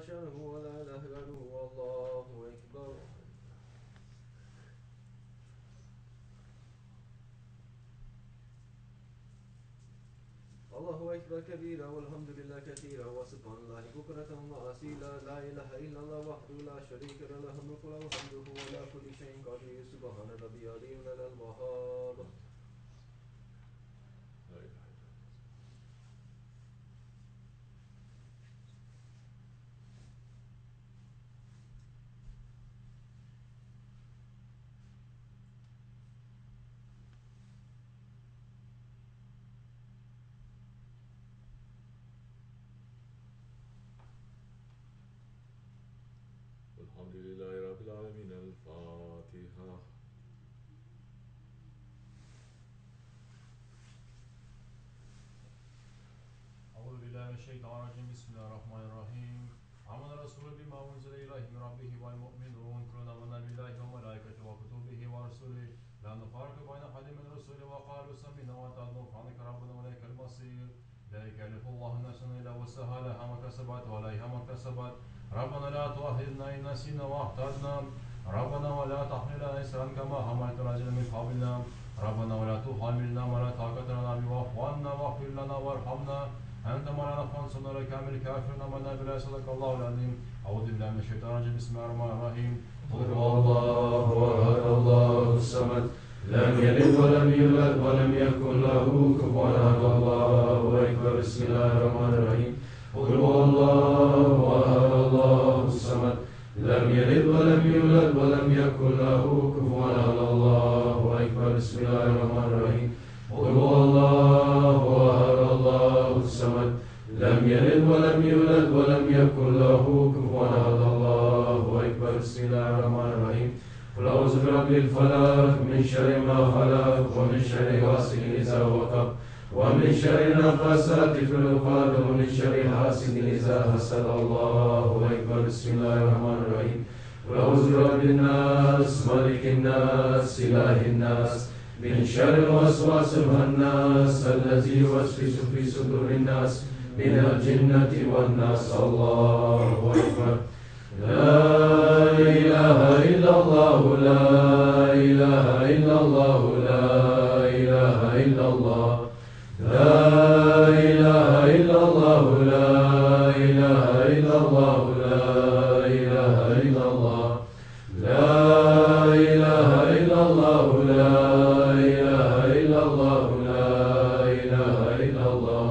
شأنه ولا إله غيره والله أكبر. الله أكبر كبيرا والحمد لله كثيرا وسبحان الله بكرة وأصيلا. لا إله إلا الله وحده لا شريك له له الملك وله الحمد وهو على كل شيء قدير. سبحان ربي العظيم الوهاب. الحمد لله رب العالمين. الفاتحة. أعوذ بالله من الشيطان الرجيم. بسم الله الرحمن الرحيم. آمن الرسول بما أنزل إليه من ربه والمؤمنون كلنا آمنا بالله وملائكته وكتبه ورسله لا نفرق بين أحد من رسله وقالوا سمعنا وأطعنا غفرانك ربنا وإليك المصير. لا يكلف الله نفسا إلا وسعها لها ما كسبت وعليها ما اكتسبت. ربنا لا تؤاخذنا إن نسينا وأخطأنا. ربنا ولا تحمل علينا إصرا كما حملت على الذين من قبلنا. ربنا ولا تحملنا ما لا طاقة لنا به واعف عنا واغفر لنا وارحمنا أنت مولانا فانصرنا على الكامل الكافرين. آمنا بالله صدق الله العظيم. أعوذ بالله من الشيطان الرجيم. بسم الله الرحمن الرحيم. قل هو الله أحد الله الصمد لم يلد ولم يولد ولم يكن له كفوا أحد. الله أكبر. بسم الله الرحمن الرحيم. قل هو الله أحد الله الصمد لم يلد ولم يولد ولم يكن له كفوا أحد. الله أكبر. بسم الله الرحمن الرحيم. قل هو الله أحد الله الصمد لم يلد ولم يولد ولم يكن له كفوا أحد. الله أكبر. بسم الله الرحمن الرحيم. قل أعوذ برب الفلق من شر ما خلق ومن شر غاسق إذا وقب ومن شر النفاثات في العقد ومن شر حاسد إذا حسد. الله أكبر. بسم الله الرحمن الرحيم. قل أعوذ برب الناس ملك الناس إله الناس من شر الوسواس الخناس الذي يوسوس في صدور الناس من الجنة والناس. الله أكبر. لا إله إلا الله لا إله إلا الله لا إله إلا الله لا إله إلا الله لا إله إلا الله لا إله إلا الله لا إله إلا الله لا إله إلا الله لا إله إلا الله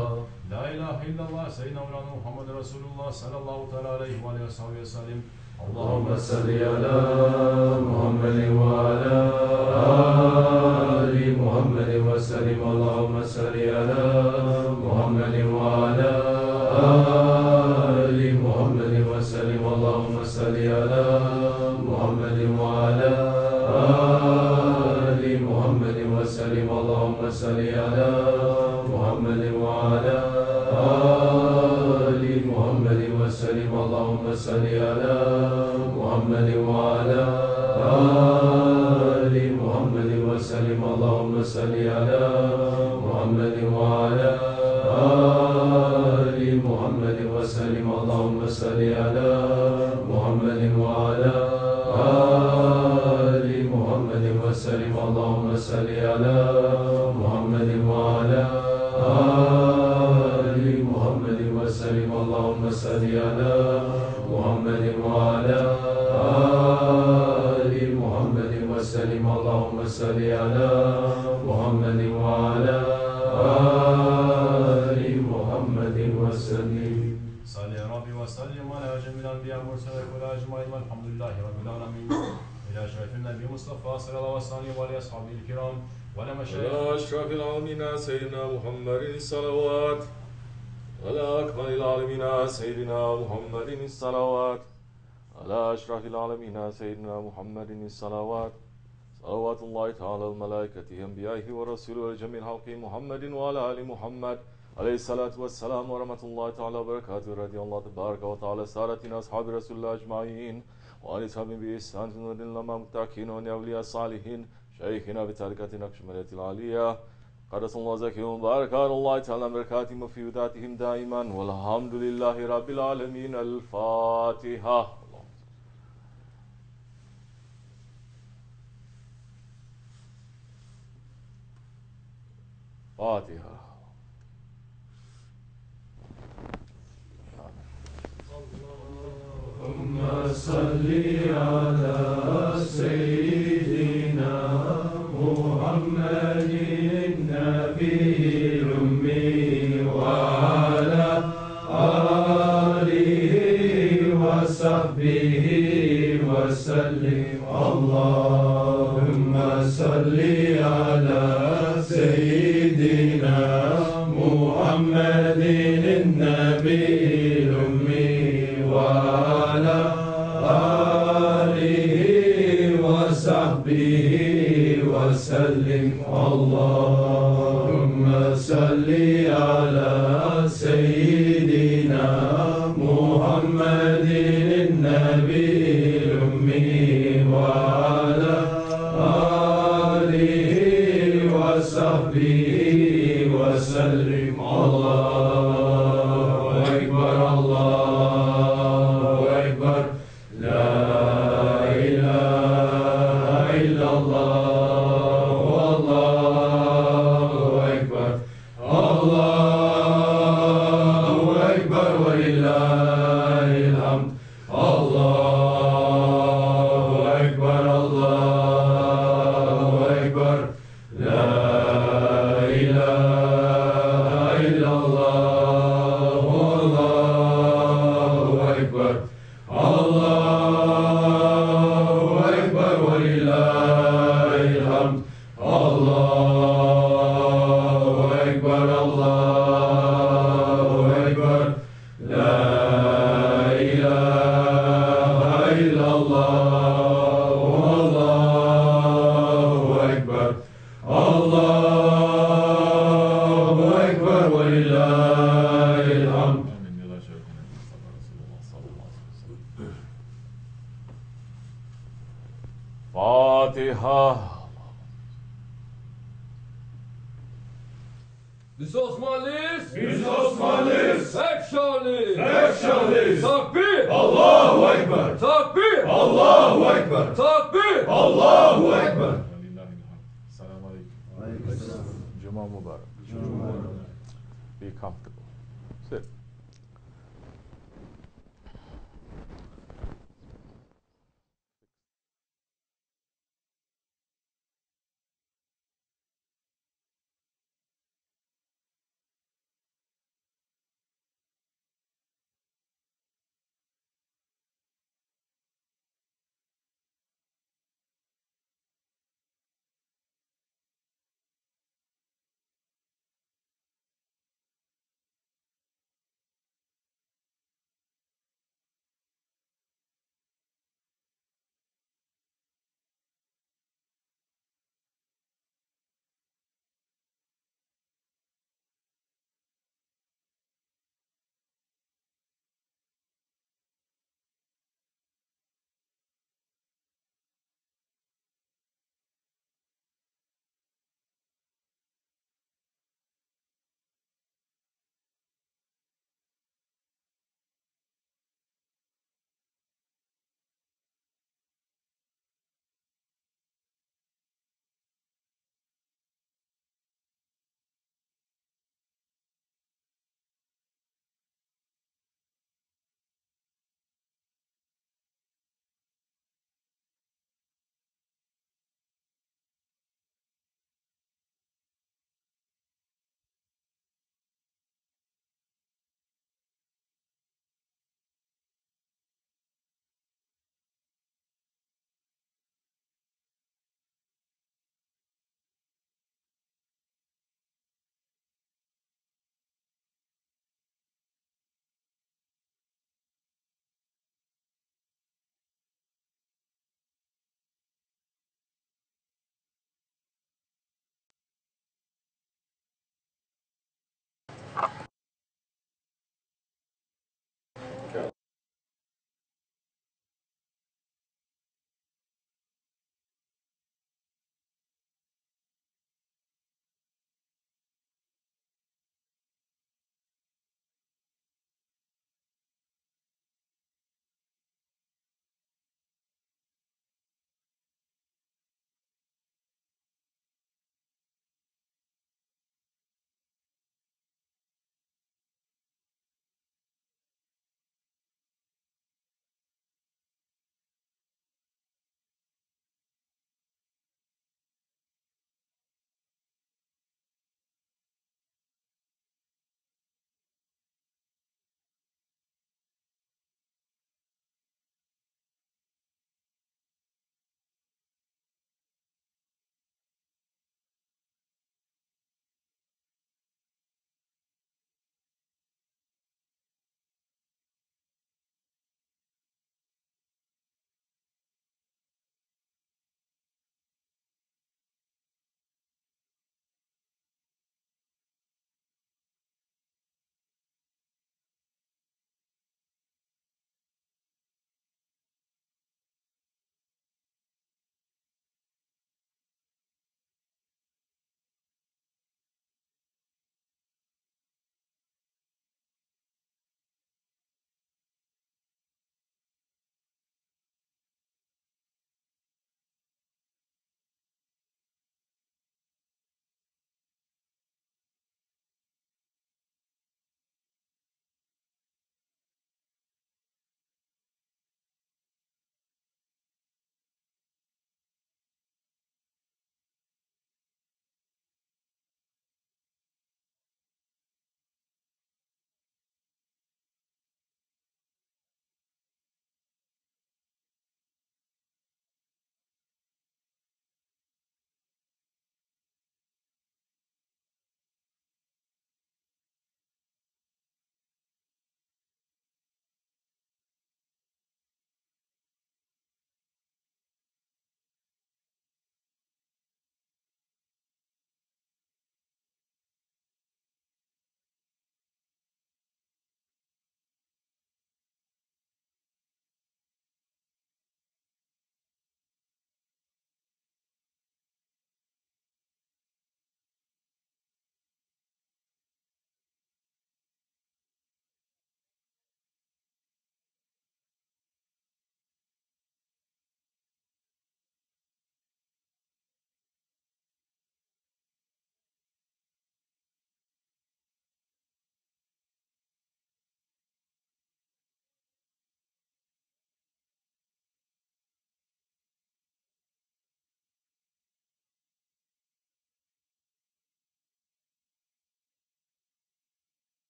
لا إله إلا الله. سيدنا مولانا محمد رسول الله صلى الله تعالى عليه وآله وصحبه وسلم. اللهم صل على محمد وعلى آل محمد وسلم. اللهم صل على محمد وعلى آل محمد وسلم. اللهم صل على محمد وعلى آل محمد وسلم. اللهم صل على محمد وعلى آل محمد وسلم. اللهم صل على محمد وعلى آل محمد وسلم. اللهم صل على محمد وعلى آل محمد وسلم. اللهم صل على محمد وعلى آل محمد وسلم. اللهم صل على محمد وعلى آل محمد وسلم. اللهم صل على محمد وعلى آل محمد وسلم. اللهم صل على محمد وعلى آل محمد وسلم. صل يا ربي وسلم على جميع الأنبياء والمرسلين كلهم أجمعين والحمد لله رب العالمين. إلى شرف النبي مصطفى صلى الله عليه وسلم وعلى أصحابه الكرام وعلى مشايخ على أشرف العالمين سيدنا محمد الصلوات. على أكمل العالمين سيدنا محمد الصلوات. على أشرف العالمين سيدنا محمد الصلوات. صلوات الله تعالى الملائكة أنبيائه ورسوله الجميع الخلق محمد وعلى آل محمد عليه الصلاة والسلام ورحمة الله تعالى وبركاته. رضي الله تبارك وتعالى سادتنا أصحاب رسول الله أجمعين وعلى تابعين بإحسان لما متقين وأولياء الصالحين شيخنا بتركة نقشبندية العالية قدس الله زكيهم باركان الله تعالى بركاتهم وفي ذاتهم دائما والحمد لله رب العالمين. الفاتحة. فاتحة. اللهم صل على سيدنا محمد النبي الأمي وعلى آله وصحبه وسلم. اللهم صل على سيدنا محمد النبي الأمي وعلى آله وصحبه وسلم. اللهم صل على سيدنا محمد النبي الأمي وعلى آله وصحبه وسلم. الله أكبر الله أكبر لا إله إلا الله والله أكبر الله أكبر ولله الحمد. الله أكبر الله أكبر لا إله إلا الله والله أكبر. الله أكبر ولله الحمد. الله أكبر الله أكبر لا إله إلا الله والله أكبر. الله أكبر ولله الحمد. فاتحة. Biz Osmanlıyız. Biz Osmanlıyız. Efşanlıyız. Efşanlıyız. Takbir. Allahu Ekber. Takbir. Allahu Ekber. Takbir. Allahu Ekber. Selamun Aleyküm. Cuma mübarek. Be comfortable. Sit.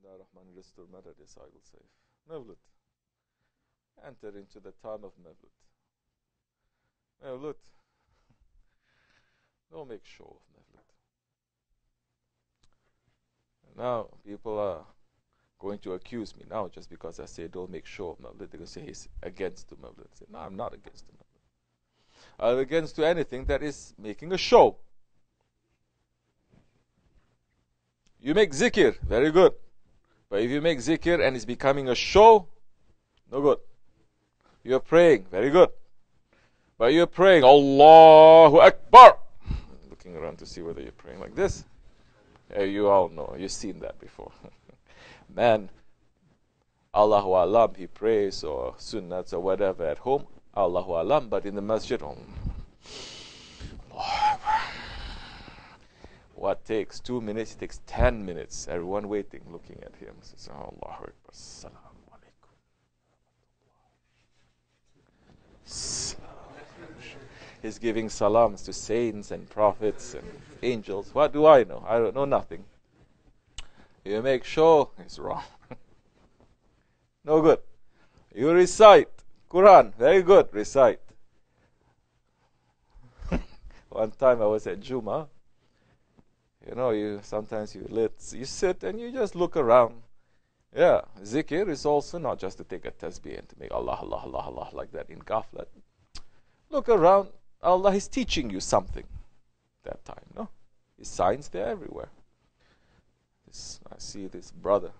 Bismillahir-Rahmanir-Rahim. Restore matter, this I will say. Mawlud. Enter into the time of Mawlud. Mawlud. Don't make show of Mawlud. Now, people are going to accuse me now just because I say don't make show of Mawlud. They're going to say he's against the Mawlud. I say, no, I'm not against the Mawlud. I'm against to anything that is making a show. You make zikr, very good. But if you make zikr and it's becoming a show, no good. You're praying, very good. But you're praying, Allahu Akbar. Looking around to see whether you're praying like this. You all know, you've seen that before. Man, Allahu Alam, he prays or sunnats or whatever at home, Allahu Alam, but in the masjid, what takes 2 minutes, it takes 10 minutes. Everyone waiting, looking at him. Says, Allahu Akbar, Salaam alaikum. He's giving salams to saints and prophets and angels. What do I know? I don't know nothing. You make sure it's wrong. No good. You recite Quran, very good, recite. One time I was at Juma. You know, sometimes you sit and you just look around. Yeah, zikr is also not just to take a tasbih and to make Allah, Allah, Allah, Allah like that in ghaflat. Look around. Allah is teaching you something that time, no? His signs, they're everywhere. I see this brother.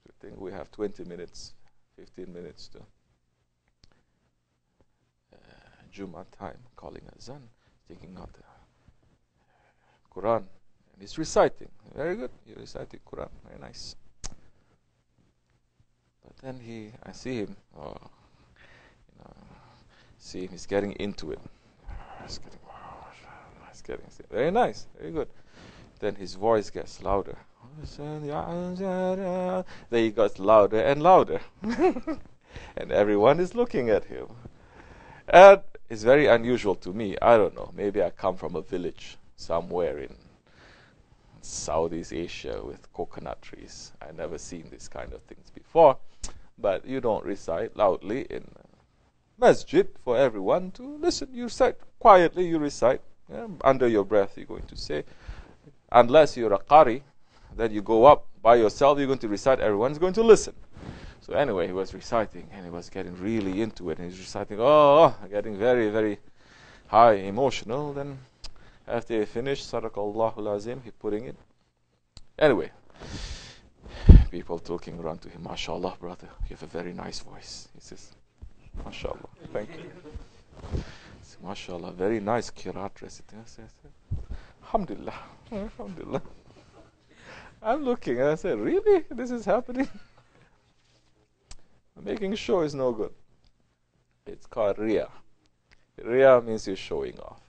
I think we have 20 minutes, 15 minutes to Juma time, calling azan, taking out the Quran. And he's reciting. Very good. You're reciting Quran. Very nice. But then I see him, see him, he's getting into it. He's getting very nice, very good. Then his voice gets louder. Then he gets louder and louder. And everyone is looking at him. And it's very unusual to me. I don't know. Maybe I come from a village somewhere in Southeast Asia with coconut trees. I never seen this kind of things before. But you don't recite loudly in masjid for everyone to listen. You recite quietly, you recite. Yeah, under your breath, you're going to say. Unless you're a qari, then you go up by yourself, you're going to recite, everyone's going to listen. So anyway, he was reciting and he was getting really into it. And he's reciting, getting very, very high, emotional. Then after he finished, Sadaqallahul Azim, he putting it. Anyway, people talking around to him, MashaAllah, brother, you have a very nice voice. He says, MashaAllah, thank you. MashaAllah, very nice Qiraat reciting. I said, Alhamdulillah, Alhamdulillah. I'm looking and I said, really? This is happening? Making sure is no good. It's called Riya. Riya means you're showing off.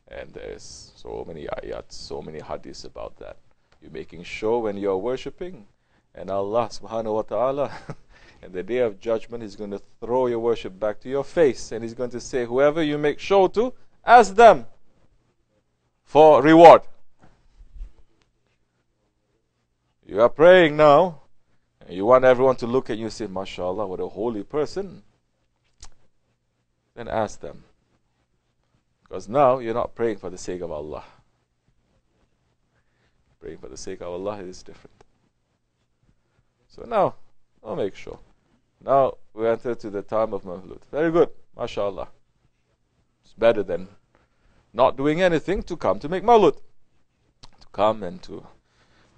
And there's so many ayats, so many hadiths about that. You're making sure when you're worshipping, and Allah subhanahu wa ta'ala, and the day of judgment, He's going to throw your worship back to your face, and He's going to say, whoever you make show to, ask them for reward. You are praying now, and you want everyone to look at you and say, MashaAllah, what a holy person. Then ask them. Because now you're not praying for the sake of Allah. Praying for the sake of Allah is different. So now, I'll make sure. Now we enter to the time of Mawlud. Very good, MashaAllah. It's better than not doing anything to come to make Mawlud. To come and to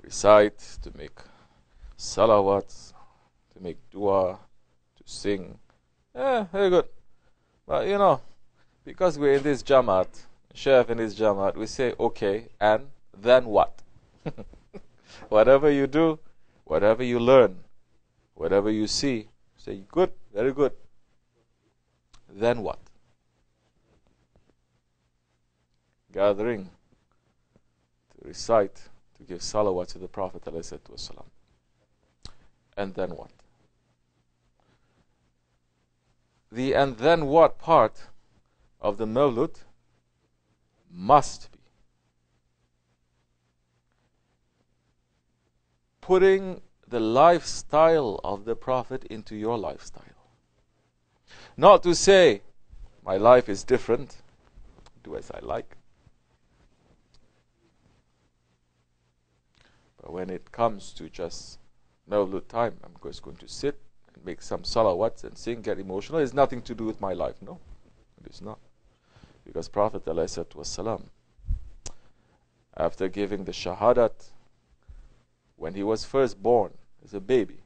recite, to make salawats, to make dua, to sing. Very good. But you know, because we're in this Jamaat, Shaykh in this Jamaat, we say, okay, and then what? Whatever you do, whatever you learn, whatever you see, say, good, very good. Then what? Gathering to recite, to give salawat to the Prophet ﷺ. And then what? The and then what part of the Mawlud must be putting the lifestyle of the Prophet into your lifestyle. Not to say, my life is different, do as I like. But when it comes to just Mawlud time, I'm just going to sit and make some salawats and sing, get emotional. It has nothing to do with my life. No, it is not. Because Prophet ﷺ, after giving the shahadat, when he was first born as a baby,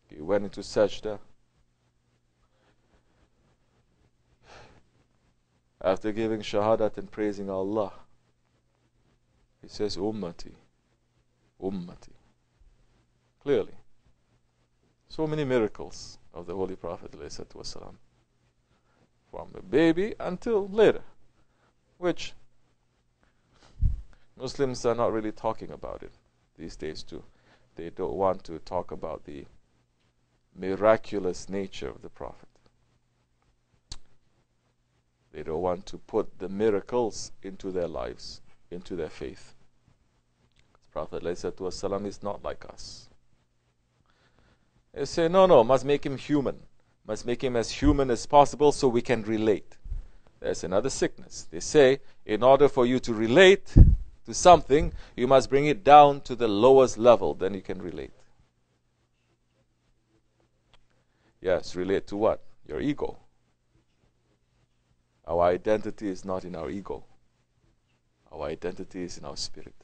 he went into sajda. After giving shahadat and praising Allah, he says, Ummati, Ummati. Clearly. So many miracles of the Holy Prophet ﷺ, from a baby until later, which Muslims are not really talking about it these days too. They don't want to talk about the miraculous nature of the Prophet. They don't want to put the miracles into their lives, into their faith. Prophet ﷺ is not like us. They say, no, must make him human. Must make him as human as possible so we can relate. There's another sickness. They say, in order for you to relate to something, you must bring it down to the lowest level, then you can relate. Yes, relate to what? Your ego. Our identity is not in our ego. Our identity is in our spirit.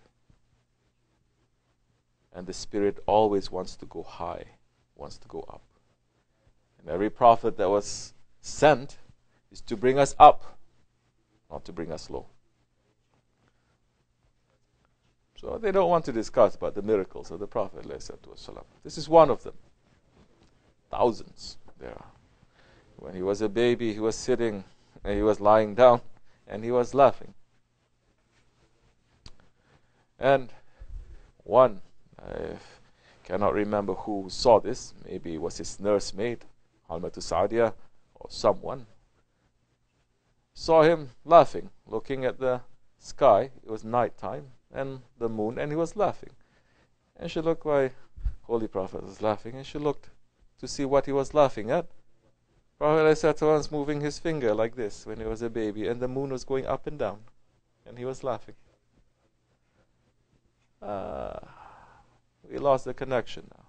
And the spirit always wants to go high, wants to go up. And every prophet that was sent is to bring us up, not to bring us low. So they don't want to discuss about the miracles of the Prophet. This is one of them. Thousands there are. When he was a baby, he was sitting and he was lying down and he was laughing. And one, I cannot remember who saw this. Maybe it was his nursemaid, Halmatu Saadia, or someone. Saw him laughing, looking at the sky. It was night time, and the moon, and he was laughing. And she looked why Holy Prophet was laughing, and she looked to see what he was laughing at. Prophet was moving his finger like this when he was a baby, and the moon was going up and down, and he was laughing. We lost the connection now.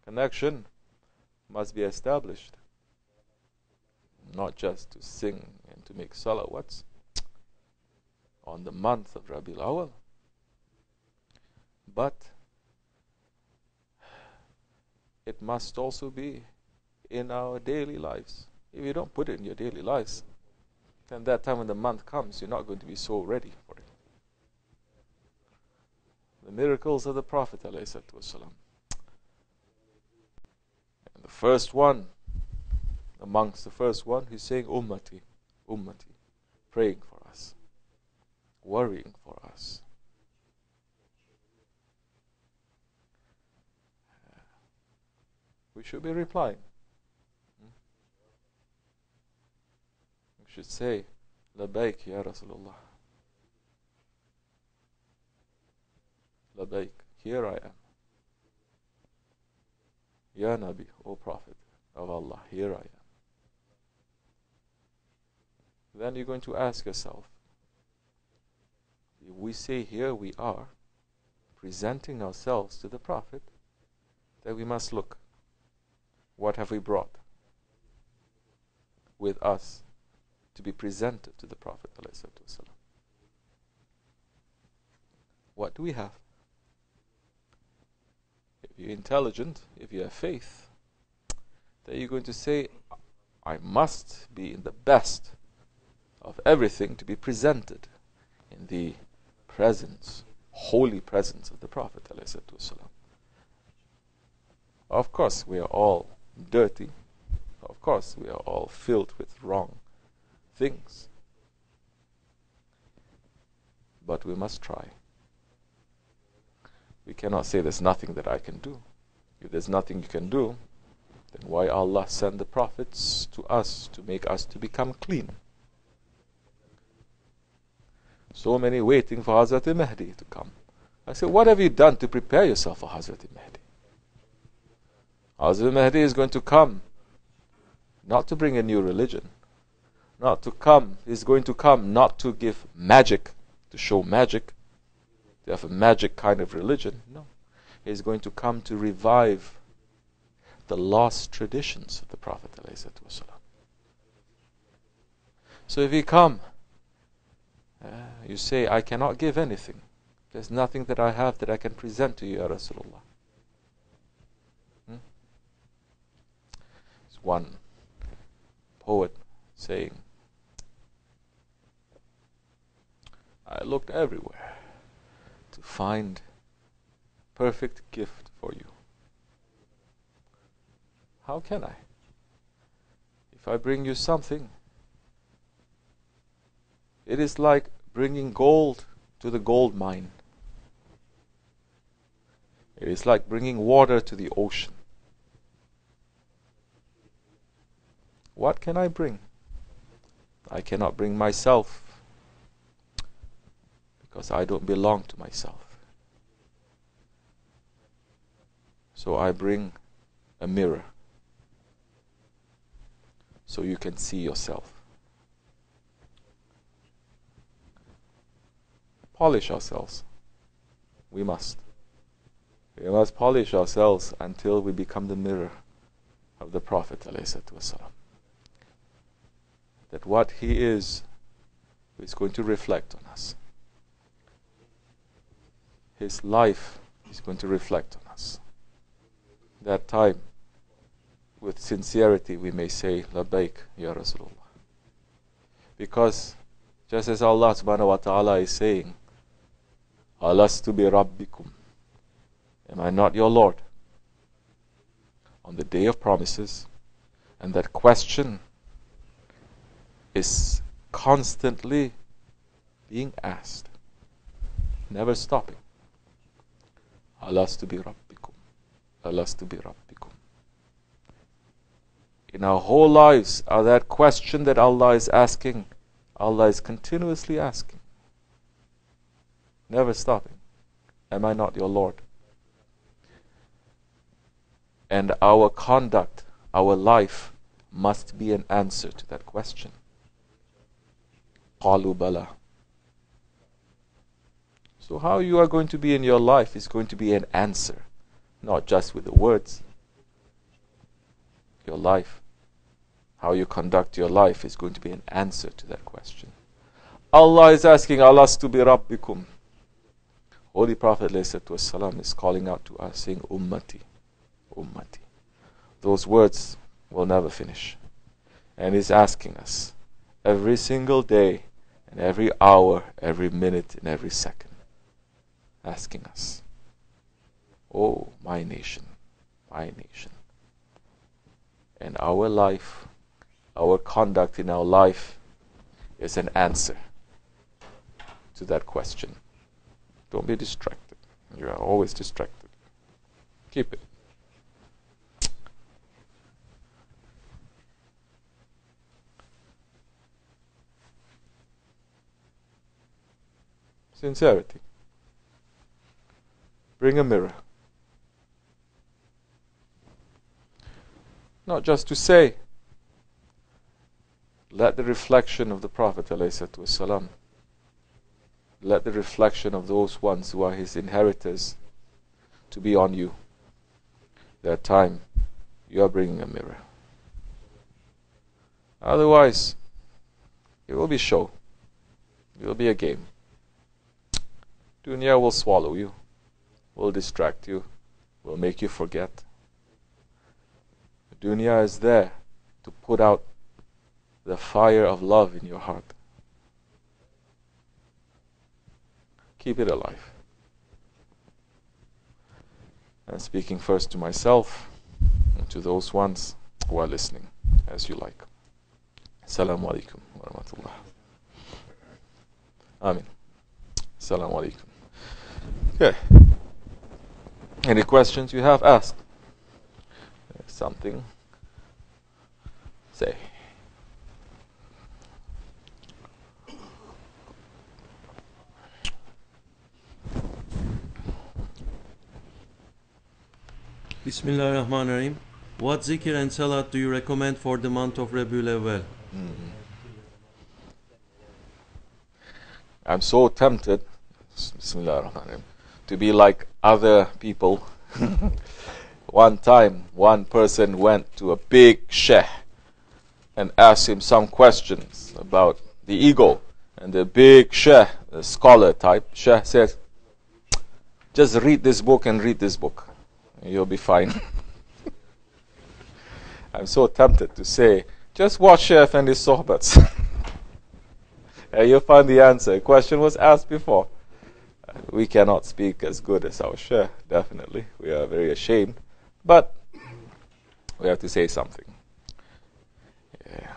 Connection must be established. Not just to sing and to make salawats on the month of Rabbiul Awwal, but it must also be in our daily lives. If you don't put it in your daily lives, then that time when the month comes, you're not going to be so ready for it. The miracles of the Prophet ﷺ. And the first one, amongst the first one, he's saying, Ummati, Ummati, praying for us, worrying for us. We should be replying. We should say, Labbaik ya Rasulullah. Labbaik, here I am. Ya Nabi, O Prophet of Allah, here I am. Then you're going to ask yourself, if we say here we are, presenting ourselves to the Prophet, then we must look. What have we brought with us to be presented to the Prophet ﷺ? What do we have? If you're intelligent, if you have faith, then you're going to say, I must be in the best of everything to be presented in the presence, holy presence of the Prophet ﷺ. Of course, we are all dirty. Of course, we are all filled with wrong things. But we must try. We cannot say there's nothing that I can do. If there's nothing you can do, then why Allah send the prophets to us to make us to become clean? So many waiting for Hazrat Mahdi to come. I said, what have you done to prepare yourself for Hazrat Mahdi? Hazrat Mahdi is going to come, not to bring a new religion, not to come, he's going to come not to give magic, to show magic, to have a magic kind of religion. No. He's going to come to revive the lost traditions of the Prophet ﷺ. So if you come, you say, I cannot give anything. There's nothing that I have that I can present to you, Ya Rasulullah. There's one poet saying, I looked everywhere to find perfect gift for you. How can I? If I bring you something, it is like bringing gold to the gold mine. It is like bringing water to the ocean. What can I bring? I cannot bring myself, because I don't belong to myself. So I bring a mirror, so you can see yourself. Polish ourselves. We must. We must polish ourselves until we become the mirror of the Prophet ﷺ. That what he is going to reflect on us. His life is going to reflect on us. That time, with sincerity, we may say, Labbaik, Ya Rasulullah. Because, just as Allah subhanahu wa ta'ala is saying, Alastu bi Rabbikum, am I not your Lord? On the day of promises, and that question is constantly being asked, never stopping. Alastu bi Rabbikum, Alastu bi Rabbikum. In our whole lives, that question that Allah is asking, Allah is continuously asking, never stopping. Am I not your Lord? And our conduct, our life, must be an answer to that question. Qalu bala. So how you are going to be in your life is going to be an answer, not just with the words. Your life, how you conduct your life is going to be an answer to that question. Allah is asking, Alastu bi Rabbikum. Holy Prophet ﷺ is calling out to us, saying, Ummati, Ummati. Those words will never finish. And he's asking us every single day and every hour, every minute and every second. Asking us, oh, my nation, my nation. And our life, our conduct in our life is an answer to that question. Don't be distracted. You are always distracted. Keep it. Sincerity. Bring a mirror. Not just to say, let the reflection of the Prophet ﷺ, let the reflection of those ones who are his inheritors to be on you. That time you are bringing a mirror. Otherwise, it will be show. It will be a game. Dunya will swallow you, will distract you, will make you forget. Dunya is there to put out the fire of love in your heart. Keep it alive. And speaking first to myself and to those ones who are listening, as you like. Assalamu alaikum wa rahmatullah. Amin. Assalamu alaikum. Okay. Any questions you have, ask. Something, say. Bismillahirrahmanirrahim. What zikr and salat do you recommend for the month of Rabbiul Awwal? I'm so tempted, Bismillahirrahmanirrahim, to be like other people. One time, one person went to a big Shaykh and asked him some questions about the ego. And the big Shaykh, the scholar type, Shaykh says, just read this book and read this book. You'll be fine. I'm so tempted to say, just watch Shaykh Efendi's sohbats. And you'll find the answer. A question was asked before. We cannot speak as good as our Shaykh, definitely. We are very ashamed. But we have to say something. Yeah.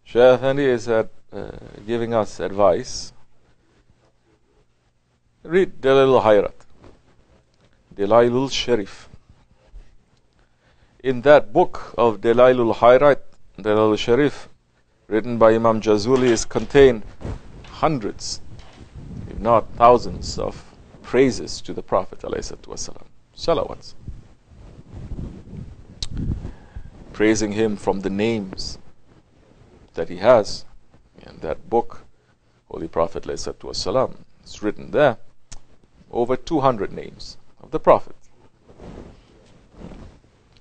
Shaykh Efendi is giving us advice. Read Dalailul Hayrat, Dalailul Sharif. In that book of Dalailul Hayrat, Dalailul Sharif, written by Imam Jazuli, is contained hundreds, if not thousands, of praises to the Prophet ﷺ. Salawats. Praising him from the names that he has in that book, Holy Prophet ﷺ. It's written there. Over 200 names of the Prophet.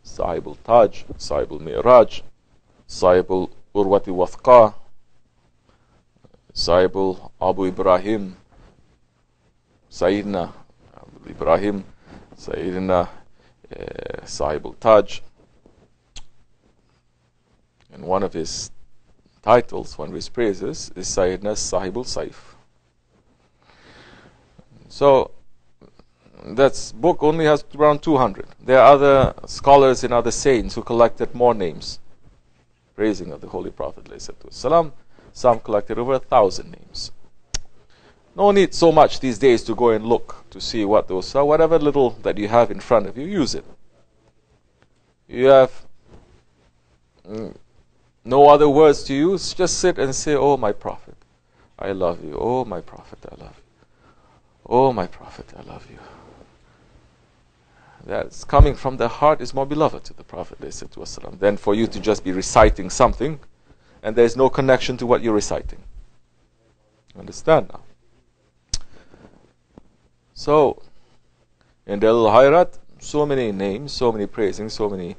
Sahibul Taj, Sahibul Mi'raj, Sahibul Urwati Wathqa, Sahibul Abu Ibrahim, Sayyidina Abu Ibrahim, Sayyidina Sahibul Taj. And one of his titles, one of his praises, is Sayyidina Sahibul Saif. So, that book only has around 200. There are other scholars and other saints who collected more names, praising of the Holy Prophet ﷺ. Some collected over 1,000 names. No need so much these days to go and look to see what those are. Whatever little that you have in front of you, use it. You have no other words to use, just sit and say, oh my Prophet, I love you. Oh my Prophet, I love you. Oh my Prophet, I love you. That's coming from the heart is more beloved to the Prophet ﷺ than for you to just be reciting something and there's no connection to what you're reciting. Understand now? So, in the Al-Hayrat, so many names, so many praising, so many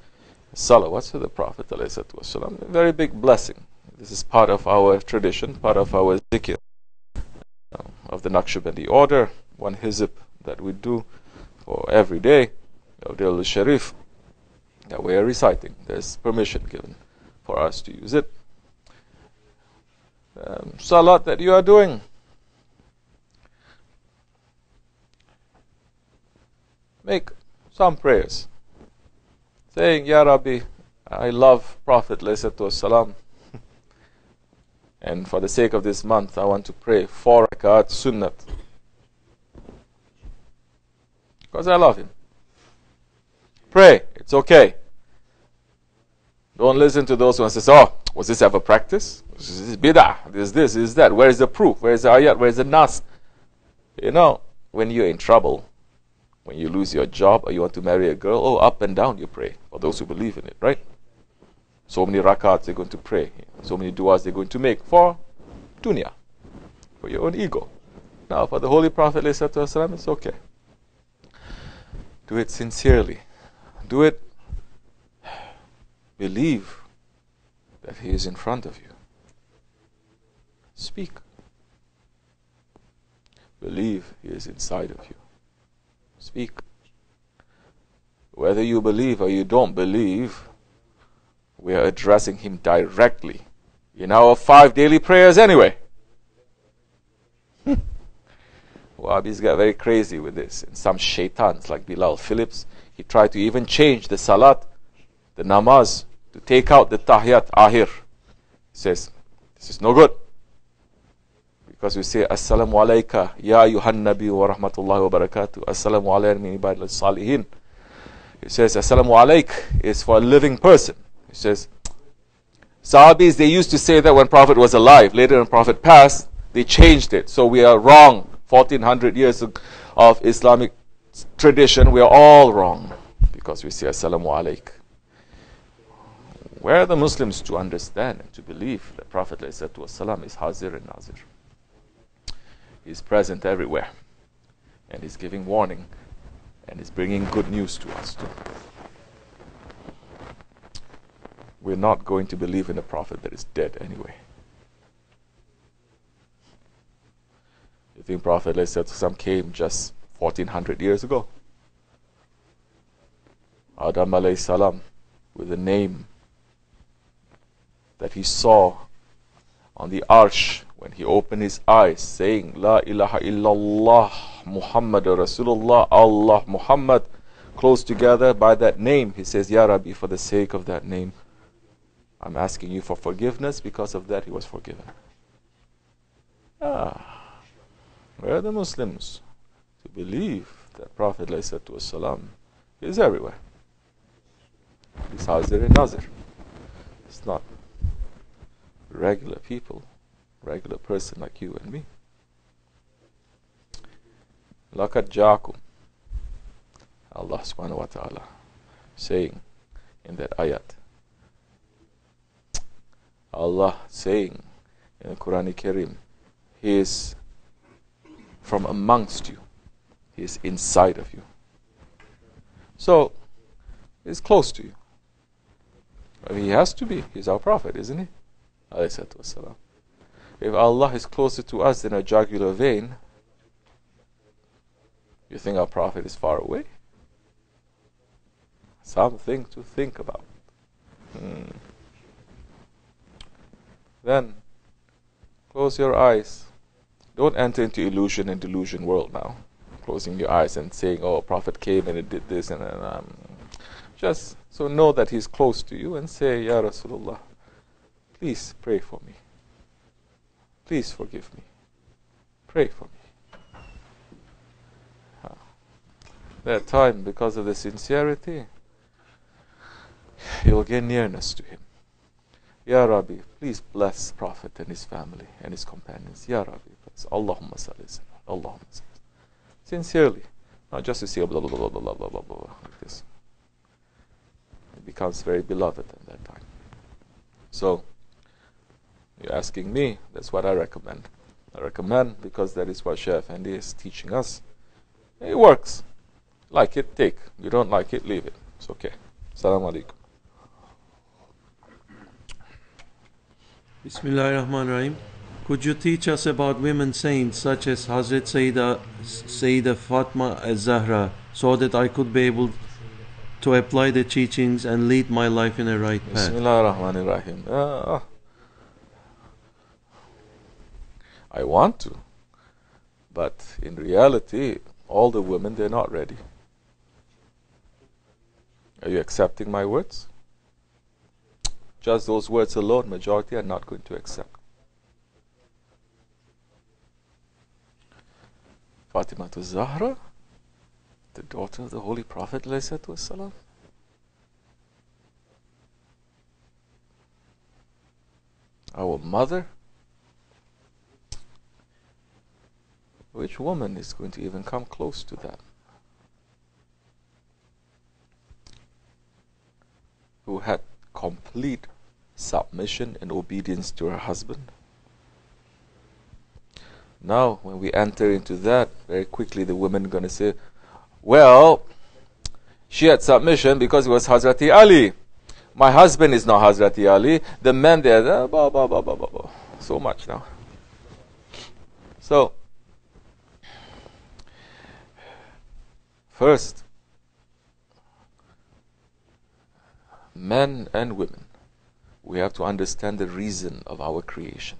salawats to the Prophet ﷺ. A very big blessing. This is part of our tradition, part of our zikr of the Naqshbandi order, one hizb that we do for every day of the Al-Sharif that we are reciting. There's permission given for us to use it. Salat that you are doing, make some prayers saying, Ya Rabbi, I love Prophet ﷺ, and for the sake of this month I want to pray 4 rakat sunnat because I love him. Pray, it's okay. Don't listen to those who say, oh, was this ever practice? This is bid'ah, this is that. Where is the proof? Where is the ayat? Where is the nas? You know, when you're in trouble, when you lose your job or you want to marry a girl, oh, up and down you pray, for those who believe in it, right? So many rakats they're going to pray, so many du'as they're going to make for dunya, for your own ego. Now, for the Holy Prophet ﷺ, it's okay. Do it sincerely. Do it. Believe that he is in front of you. Speak. Believe he is inside of you. Speak. Whether you believe or you don't believe, we are addressing him directly in our 5 daily prayers anyway. Wahhabis got very crazy with this. And some shaitans like Bilal Phillips, he tried to even change the salat, the namaz, to take out the tahiyat ahir. He says, this is no good. Because we say, Assalamu alayka, ya ayuhan nabi wa rahmatullahi wa barakatuh. Assalamu alayna min ibadil salihin. He says, Assalamu alayk is for a living person. He says, Sahabis, they used to say that when Prophet was alive. Later when Prophet passed, they changed it. So we are wrong. 1400 years of Islamic tradition, we are all wrong because we say Assalamu Alaikum. Where are the Muslims to understand and to believe that Prophet ﷺ is Hazir and Nazir? He is present everywhere, and he's giving warning, and he's bringing good news to us too. We're not going to believe in a Prophet that is dead anyway. You think Prophet ﷺ came just 1400 years ago? Adam alayhi salam, with a name that he saw on the arsh when he opened his eyes, saying La ilaha illallah Muhammadur Rasulullah, Allah Muhammad, close together by that name. He says, Ya Rabbi, for the sake of that name, I'm asking you for forgiveness. Because of that, he was forgiven. Where are the Muslims to believe that Prophet ﷺ is everywhere? He's Hazir and Nazir. It's not regular people, regular person like you and me. Laqad ja'akum, Allah subhanahu wa ta'ala saying in that ayat, Allah saying in the Quran Kareem, He is from amongst you, He is inside of you. So, He's close to you. He has to be. He's our Prophet, isn't he? If Allah is closer to us than a jugular vein, you think our Prophet is far away? Something to think about. Then, close your eyes. Don't enter into illusion and delusion world now. Closing your eyes and saying, oh, Prophet came and it did this and just so know that he's close to you and say, Ya Rasulullah, please pray for me. Please forgive me. Pray for me. That time, because of the sincerity, you'll gain nearness to him. Ya Rabbi, please bless Prophet and his family and his companions. Ya Rabbi, bless. Allahumma salli. Allahumma salli. Sincerely, not just to say blah blah blah blah blah blah blah like this. It becomes very beloved at that time. So, you're asking me, that's what I recommend. I recommend because that is what Shaykh Efendi is teaching us. It works. Like it, take. You don't like it, leave it. It's okay. Assalamu alaikum. Bismillahirrahmanirrahim. Could you teach us about women saints such as Hazrat Sayyidah Fatma al-Zahra, so that I could be able to apply the teachings and lead my life in a right path? Bismillahirrahmanirrahim. I want to, but in reality, all the women, they're not ready. Are you accepting my words? Just those words alone, majority are not going to accept. Fatima al-Zahra, the daughter of the Holy Prophet ﷺ. Our mother. Which woman is going to even come close to that? Who had complete submission and obedience to her husband. Now, when we enter into that, very quickly the women are going to say, well, she had submission because it was Hazrati Ali. My husband is not Hazrati Ali. The men there, blah, blah, blah, blah, blah, blah. So much now. So, first, men and women, we have to understand the reason of our creation.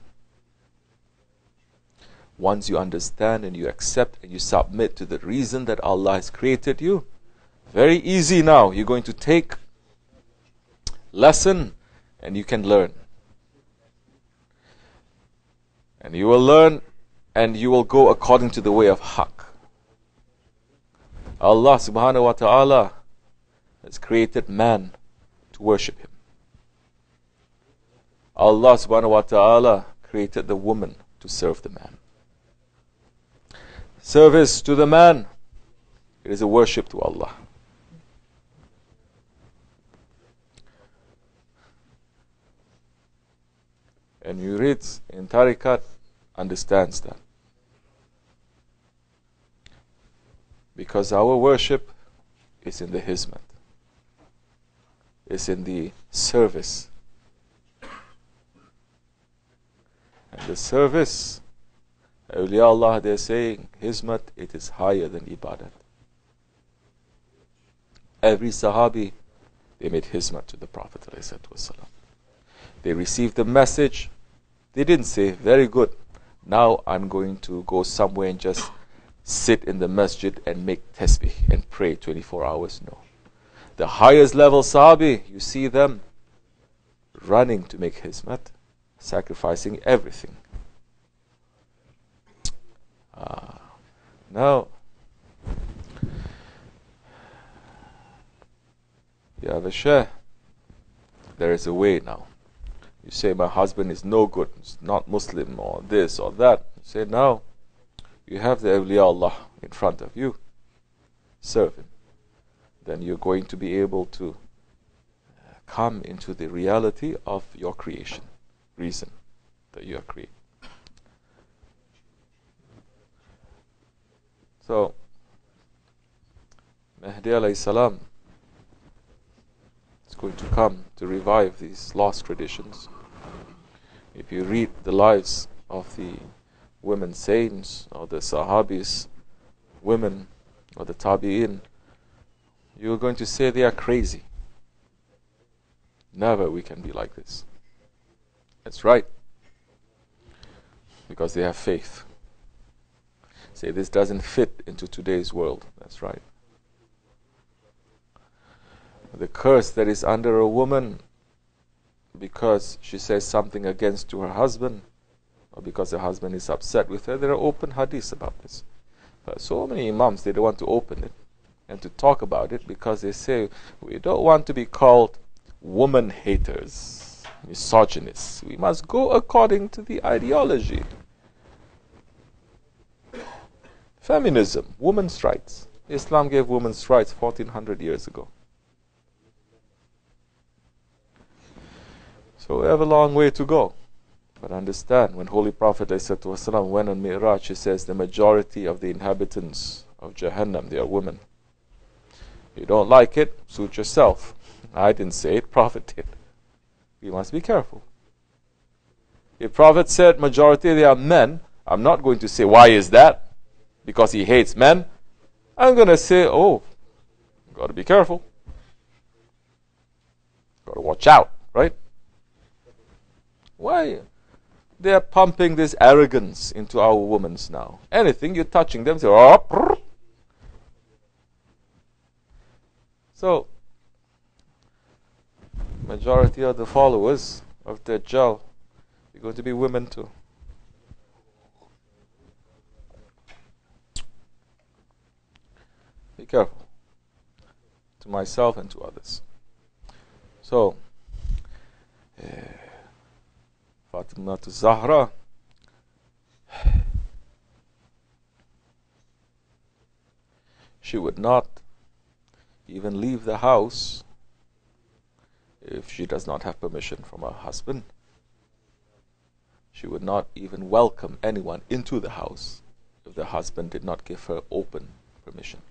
Once you understand and you accept and you submit to the reason that Allah has created you, very easy now. You're going to take lesson and you can learn. And you will learn and you will go according to the way of Haqq. Allah subhanahu wa ta'ala has created man to worship him. Allah subhanahu wa ta'ala created the woman to serve the man. Service to the man It is a worship to Allah. And you read in Tariqat, understands that. Because our worship is in the hizmat. It's in the service. And the service, awliya Allah, they're saying, hizmat, it is higher than ibadat. Every Sahabi, they made hizmat to the Prophet ﷺ. They received the message. They didn't say, very good, now I'm going to go somewhere and just sit in the masjid and make tasbih and pray 24 hours. No. The highest level Sahabi, you see them running to make hizmat, sacrificing everything. Now, you have a Shaykh. There is a way now. You say, my husband is no good, he's not Muslim, or this or that. You say, no. You have the awliya Allah in front of you. Serve him. Then you're going to be able to come into the reality of your creation, reason that you are created. So, Mahdi alayhi salam is going to come to revive these lost traditions. If you read the lives of the women saints, or the Sahabis, women, or the Tabi'in, you're going to say they are crazy. Never we can be like this. That's right. Because they have faith. Say this doesn't fit into today's world. That's right. The curse that is under a woman because she says something against to her husband, or because her husband is upset with her, there are open hadiths about this. But so many imams, they don't want to open it and to talk about it because they say, we don't want to be called woman haters, misogynists. We must go according to the ideology. Feminism, women's rights. Islam gave women's rights 1400 years ago. So we have a long way to go. But understand, when Holy Prophet ﷺ went on Mi'raj, he says the majority of the inhabitants of Jahannam, they are women. You don't like it, suit yourself. I didn't say it, Prophet did. You must be careful. If Prophet said majority they are men, I'm not going to say, why is that? Because he hates men. I'm going to say, oh, got to be careful. Got to watch out, right? Why? They are pumping this arrogance into our women now. Anything you're touching them, say, oh. So, majority of the followers of Dajjal are going to be women too. Be careful. To myself and to others. So, Fatima to Zahra, she would not even leave the house if she does not have permission from her husband. She would not even welcome anyone into the house if the husband did not give her open permission.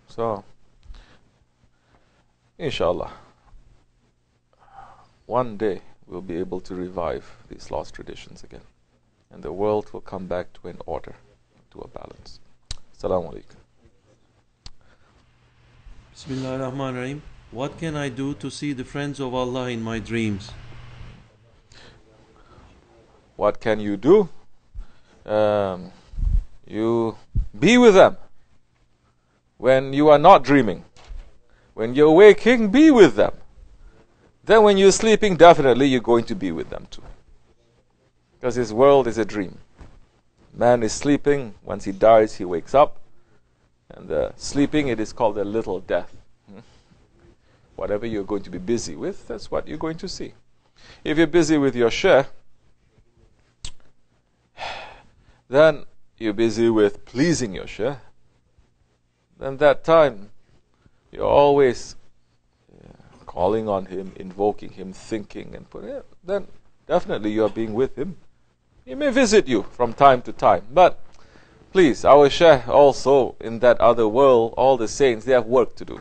So, inshallah, one day we'll be able to revive these lost traditions again, and the world will come back to an order, to a balance. Assalamu alaikum. Bismillahirrahmanirrahim. What can I do to see the friends of Allah in my dreams? What can you do? You be with them when you are not dreaming. When you're waking, be with them. Then when you're sleeping, definitely you're going to be with them too. Because his world is a dream. Man is sleeping. Once he dies, he wakes up. And sleeping, it is called a little death. Whatever you're going to be busy with, that's what you're going to see. If you're busy with your Shaykh, then you're busy with pleasing your Shaykh. Then that time, you're always calling on him, invoking him, thinking, and then definitely you are being with him. He may visit you from time to time, but please, our Shaykh also in that other world, all the saints, they have work to do.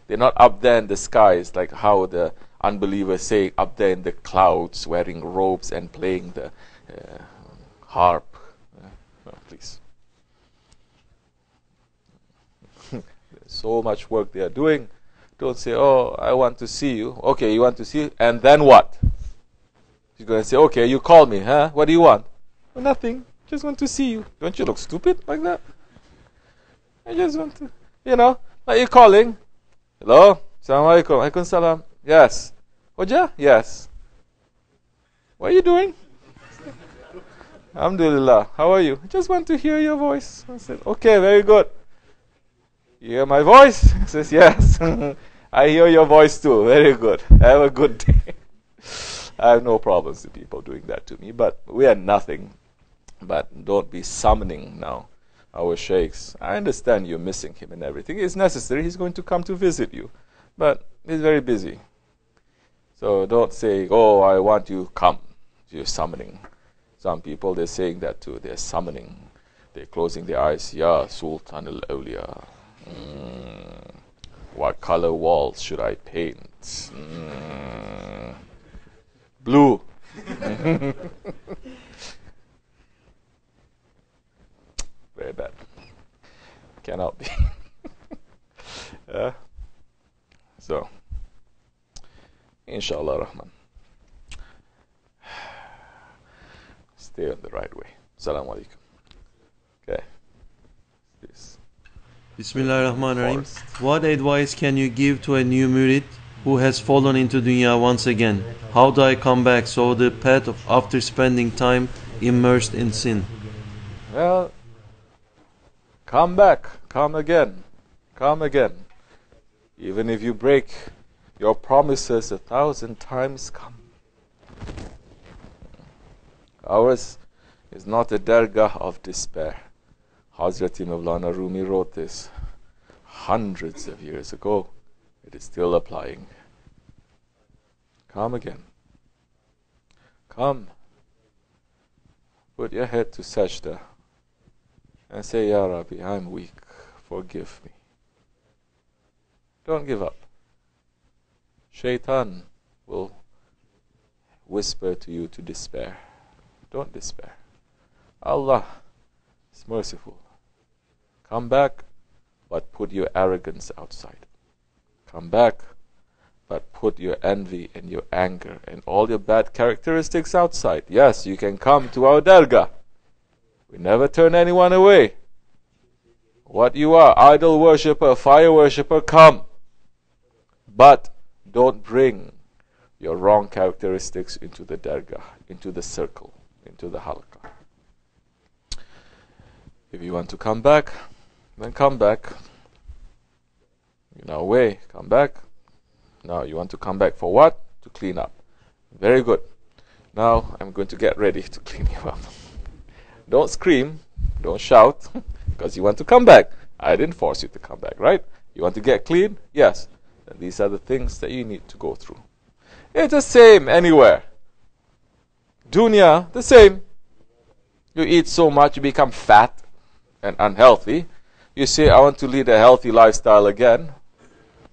They're not up there in the skies like how the unbelievers say, up there in the clouds, wearing robes and playing the harp. No, please. There's so much work they are doing. Don't say, oh, I want to see you. Okay, you want to see, and then what? You're going to say, okay, you call me, huh? What do you want? Well, nothing. Just want to see you. Don't you look stupid like that? I just want to, like you're calling. Hello? Assalamu alaikum. Alaikum salam. Yes. Hoja? Yes. What are you doing? Alhamdulillah. How are you? I just want to hear your voice. I said, okay, very good. You hear my voice? He says, yes. I hear your voice too. Very good. Have a good day. I have no problems with people doing that to me, but we are nothing. But don't be summoning now our sheikhs. I understand you're missing him and everything. It's necessary. He's going to come to visit you. But he's very busy. So don't say, oh, I want you to come. You're summoning. Some people, they're saying that too. They're summoning. They're closing their eyes. Ya Sultan al-Awliya. What color walls should I paint? Blue. Very bad. Cannot be. So, Inshallah Rahman. Stay on the right way. Assalamu alaikum. Okay. This. Bismillahirrahmanirrahim. What advice can you give to a new murid who has fallen into dunya once again? How do I come back so the path of after spending time immersed in sin? Well, come back, come again, come again. Even if you break your promises 1,000 times, come. Ours is not a dergah of despair. Hazrati Mawlana Rumi wrote this hundreds of years ago. It is still applying. Come again. Come. Put your head to sajda and say, Ya Rabbi, I'm weak. Forgive me. Don't give up. Shaitan will whisper to you to despair. Don't despair. Allah is merciful. Come back, but put your arrogance outside. Come back, but put your envy and your anger and all your bad characteristics outside. Yes, you can come to our dergah. We never turn anyone away. What you are, idol worshipper, fire worshipper, come. But don't bring your wrong characteristics into the dergah, into the circle, into the halaqah. If you want to come back, then come back. You're now away, come back. Now you want to come back for what? To clean up. Very good. Now I'm going to get ready to clean you up. Don't scream, don't shout, because you want to come back. I didn't force you to come back, right? You want to get clean? Yes. And these are the things that you need to go through. It's the same anywhere. Dunya, the same. You eat so much, you become fat and unhealthy. You say, I want to lead a healthy lifestyle again.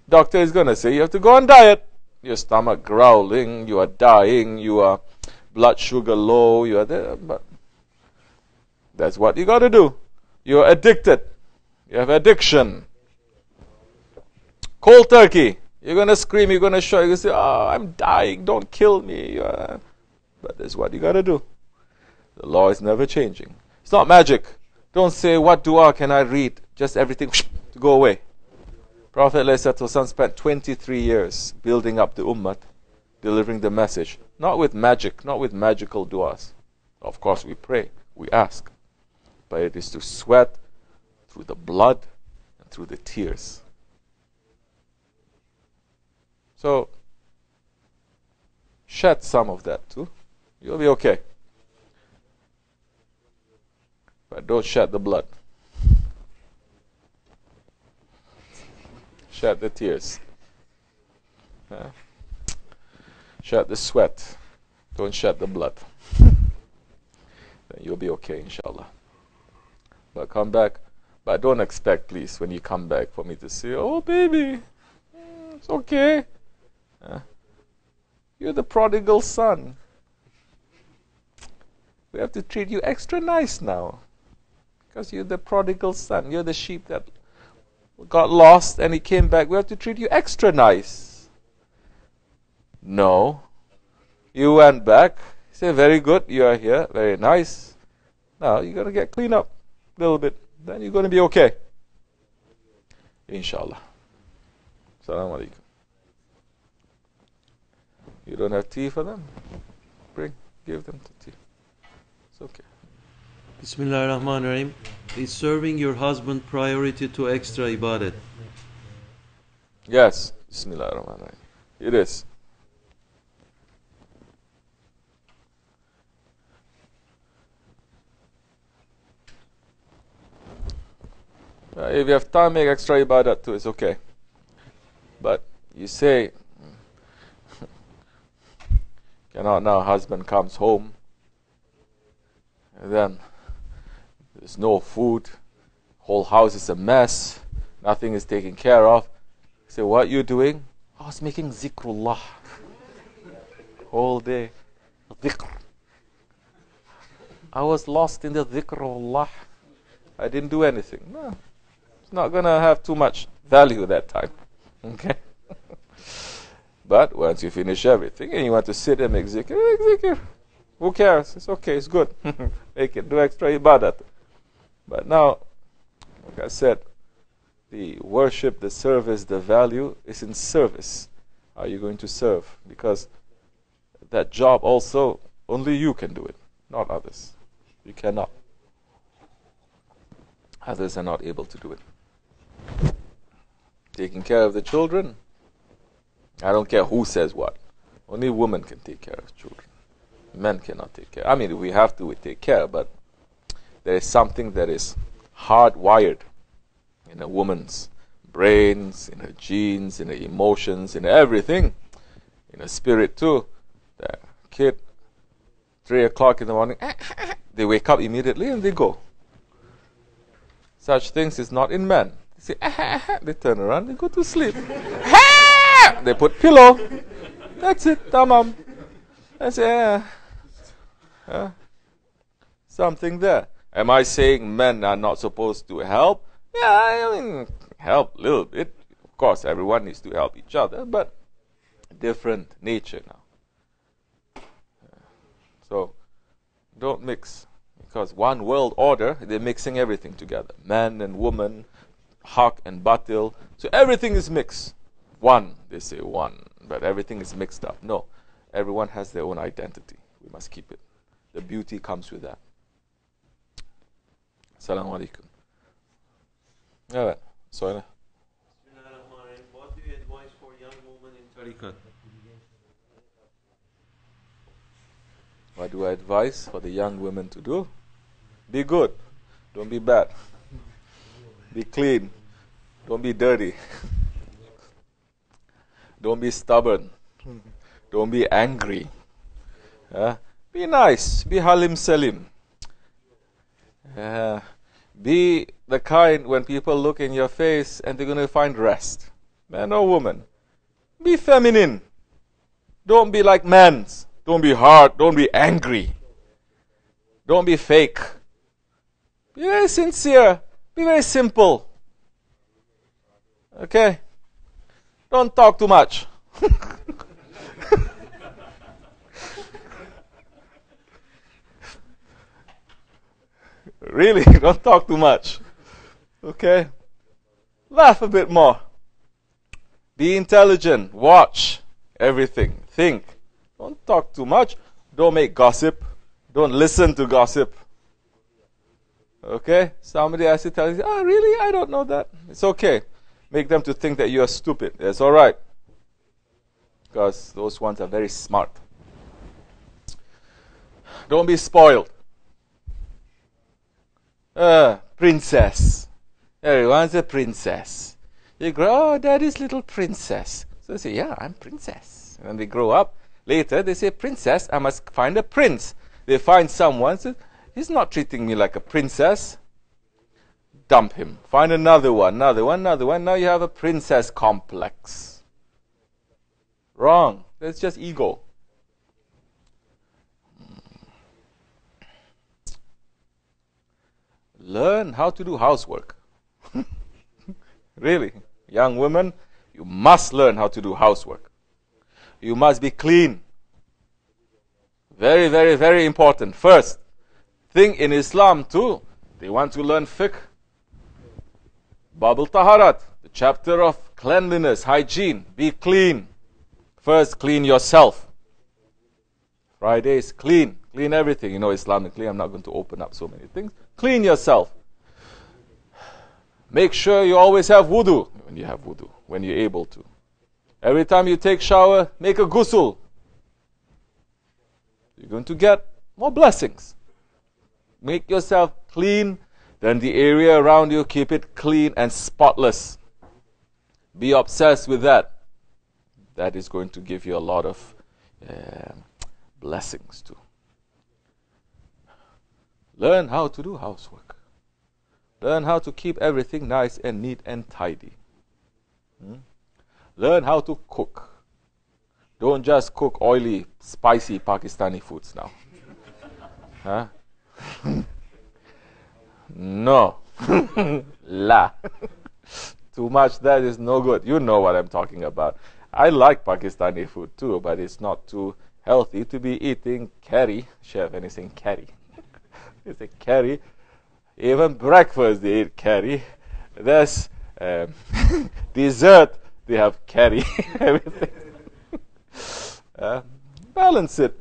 Doctor is going to say, you have to go on diet. Your stomach growling, you are dying, you are blood sugar low, you are there. But that's what you got to do. You're addicted. You have addiction. Cold turkey. You're going to scream, you're going to shout, you're going to say, oh, I'm dying, don't kill me. But that's what you got to do. The law is never changing. It's not magic. Don't say, what dua can I read? Just everything to go away. Prophet ﷺ spent 23 years building up the ummah, delivering the message. Not with magic, not with magical duas. Of course we pray, we ask. But it is to sweat through the blood and through the tears. So, shed some of that too. You'll be okay. But don't shed the blood. Shed the tears. Shed the sweat. Don't shed the blood. Then you'll be okay, inshallah. But come back. But don't expect, please, when you come back, for me to say, oh, baby, it's okay. You're the prodigal son. We have to treat you extra nice now. Because you're the prodigal son. You're the sheep that got lost and he came back. We have to treat you extra nice. No. You went back. You say, very good, you are here. Very nice. Now you're going to get cleaned up a little bit. Then you're going to be okay. Inshallah. Assalamu alaikum. You don't have tea for them? Give them the tea. It's okay. Bismillah ar-Rahman ar-Rahim. Is serving your husband priority to extra ibadat? Yes. Bismillah ar-Rahman ar-Rahim. It is. If you have time, make extra ibadat too, it's okay. But you say, cannot now, husband comes home, and then there's no food, whole house is a mess, nothing is taken care of. You say, what are you doing? I was making zikrullah. Whole day. Zikr. I was lost in the zikrullah. I didn't do anything. No. Not going to have too much value that time. Okay? But once you finish everything and you want to sit and make zikr, make zikr. Who cares? It's okay, it's good. Make it, do extra ibadat. But now, like I said, the worship, the service, the value is in service. Are you going to serve? Because that job also, only you can do it, not others. You cannot. Others are not able to do it. Taking care of the children, I don't care who says what. Only women can take care of children. Men cannot take care. I mean, we have to, we take care, but there is something that is hardwired in a woman's brains, in her genes, in her emotions, in everything, in her spirit too. The kid, 3 o'clock in the morning, they wake up immediately and they go. Such things is not in men. They say, they turn around, they go to sleep. They put pillow. That's it, tamam. I say, something there. Am I saying men are not supposed to help? Yeah, I mean, help a little bit. Of course, everyone needs to help each other, but different nature now. So, don't mix. Because one world order, they're mixing everything together. Man and woman, haq and batil. So everything is mixed. One, they say one, but everything is mixed up. No, everyone has their own identity. We must keep it. The beauty comes with that. Assalamu alaikum. All right. Sorry. What do you advise for young women in tariqat? What do I advise for the young women to do? Be good. Don't be bad. Be clean. Don't be dirty. Don't be stubborn. Don't be angry. Be nice. Be Halim Salim. Be the kind when people look in your face and they're going to find rest. Man or woman. Be feminine. Don't be like men. Don't be hard. Don't be angry. Don't be fake. Be very sincere. Be very simple. Okay? Don't talk too much. Really, don't talk too much. Okay? Laugh a bit more. Be intelligent. Watch everything. Think. Don't talk too much. Don't make gossip. Don't listen to gossip. Okay? Somebody has to tell you, oh, really? I don't know that. It's okay. Make them to think that you are stupid. It's alright. Because those ones are very smart. Don't be spoiled. Princess. Everyone's a princess. You grow, oh, daddy's little princess. So they say, yeah, I'm princess. And when they grow up, later they say, princess, I must find a prince. They find someone, so he's not treating me like a princess. Dump him. Find another one, another one, another one. Now you have a princess complex. Wrong. That's just ego. Learn how to do housework. Really. Young women, you must learn how to do housework. You must be clean. Very, very, very important. First thing in Islam too, they want to learn fiqh. Babul Taharat, the chapter of cleanliness, hygiene. Be clean. First, clean yourself. Fridays, clean. Clean everything. You know, Islamically, I'm not going to open up so many things. Clean yourself. Make sure you always have wudu when you have wudu, when you're able to. Every time you take shower, make a ghusl. You're going to get more blessings. Make yourself clean, then the area around you, keep it clean and spotless. Be obsessed with that. That is going to give you a lot of blessings too. Learn how to do housework. Learn how to keep everything nice and neat and tidy. Learn how to cook. Don't just cook oily, spicy Pakistani foods now. Huh? No. La. Too much that is no good. You know what I'm talking about. I like Pakistani food too, but it's not too healthy to be eating curry. Chef, anything curry. It's a curry. Even breakfast they eat curry. There's dessert, they have curry. Everything. Balance it.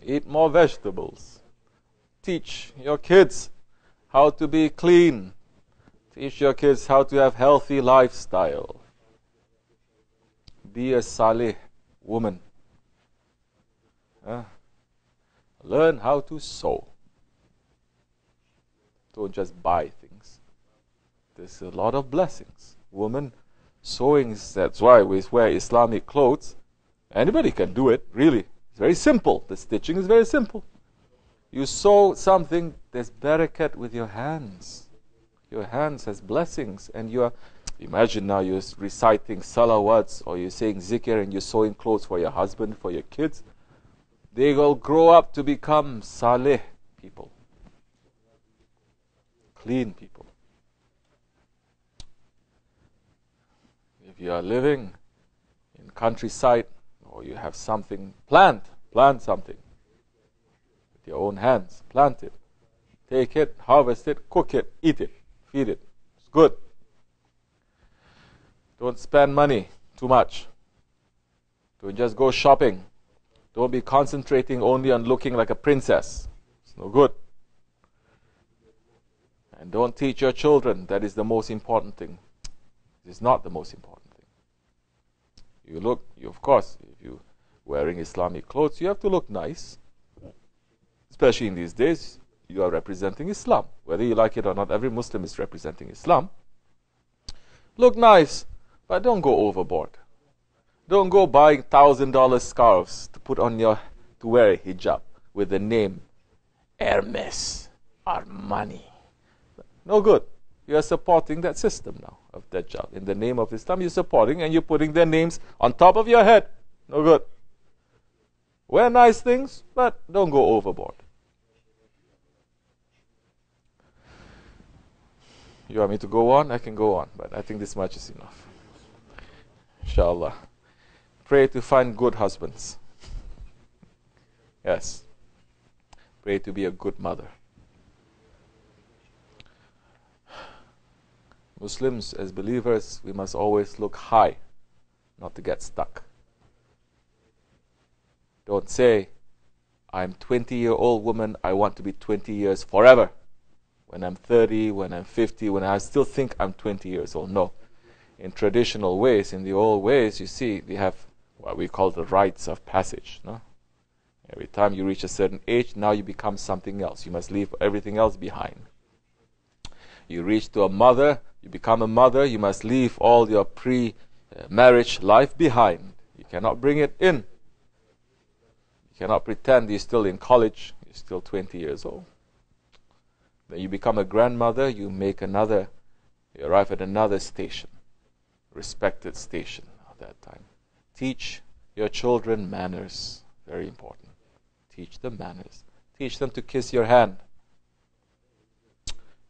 Eat more vegetables. Teach your kids how to be clean. Teach your kids how to have healthy lifestyle. Be a salih woman. Learn how to sew. Don't just buy things. There's a lot of blessings. Women, sewing, that's why we wear Islamic clothes. Anybody can do it, really. It's very simple. The stitching is very simple. You sew something, there's barakat with your hands. Your hands has blessings. And you are, imagine now you're reciting salawats or you're saying zikr and you're sewing clothes for your husband, for your kids. They will grow up to become salih people. Clean people. If you are living in countryside or you have something, plant something. With your own hands, plant it. Take it, harvest it, cook it, eat it, feed it. It's good. Don't spend money too much. Don't just go shopping. Don't be concentrating only on looking like a princess. It's no good. And don't teach your children that is the most important thing. It's not the most important thing. Of course, if you're wearing Islamic clothes, you have to look nice. Especially in these days, you are representing Islam. Whether you like it or not, every Muslim is representing Islam. Look nice, but don't go overboard. Don't go buying $1,000 scarves to put on to wear a hijab with the name Hermes, Armani. No good. You are supporting that system now of Dajjal. In the name of Islam, you're supporting and you're putting their names on top of your head. No good. Wear nice things, but don't go overboard. You want me to go on? I can go on, but I think this much is enough. Inshallah. Pray to find good husbands. Yes. Pray to be a good mother. Muslims, as believers, we must always look high, not to get stuck. Don't say, I'm 20-year-old woman, I want to be 20 years forever. When I'm 30, when I'm 50, when I still think I'm 20 years old. No. In traditional ways, in the old ways, you see, they have what we call the rites of passage. No? Every time you reach a certain age, now you become something else. You must leave everything else behind. You reach to a mother, you become a mother, you must leave all your pre-marriage life behind. You cannot bring it in. You cannot pretend you're still in college, you're still 20 years old. Then you become a grandmother, you arrive at another station, respected station at that time. Teach your children manners, very important. Teach them manners. Teach them to kiss your hand.